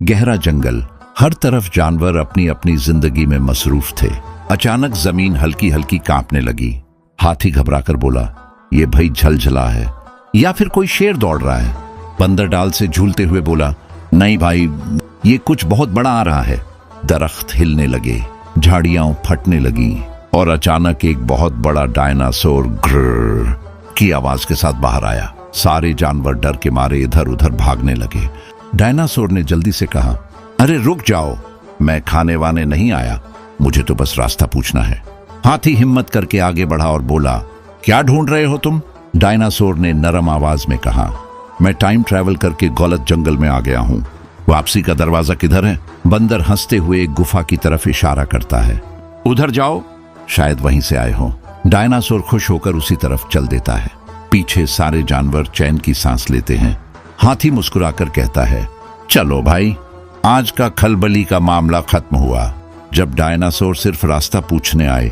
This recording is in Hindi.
गहरा जंगल, हर तरफ जानवर अपनी अपनी जिंदगी में मसरूफ थे। अचानक जमीन हल्की हल्की कांपने लगी। हाथी घबराकर बोला, ये भाई झलझला है या फिर कोई शेर दौड़ रहा है। बंदर डाल से झूलते हुए बोला, नहीं भाई, ये कुछ बहुत बड़ा आ रहा है। दरख्त हिलने लगे, झाड़ियां फटने लगी और अचानक एक बहुत बड़ा डायनासोर ग्रर की आवाज के साथ बाहर आया। सारे जानवर डर के मारे इधर उधर भागने लगे। डायनासोर ने जल्दी से कहा, अरे रुक जाओ, मैं खाने वाने नहीं आया, मुझे तो बस रास्ता पूछना है। हाथी हिम्मत करके आगे बढ़ा और बोला, क्या ढूंढ रहे हो तुम? डायनासोर ने नरम आवाज में कहा, मैं टाइम ट्रैवल करके गलत जंगल में आ गया हूँ। वापसी का दरवाजा किधर है? बंदर हंसते हुए एक गुफा की तरफ इशारा करता है। उधर जाओ, शायद वहीं से आए हो। डायनासोर खुश होकर उसी तरफ चल देता है। पीछे सारे जानवर चैन की सांस लेते हैं। हाथी मुस्कुराकर कहता है, चलो भाई, आज का खलबली का मामला खत्म हुआ। जब डायनासोर सिर्फ रास्ता पूछने आए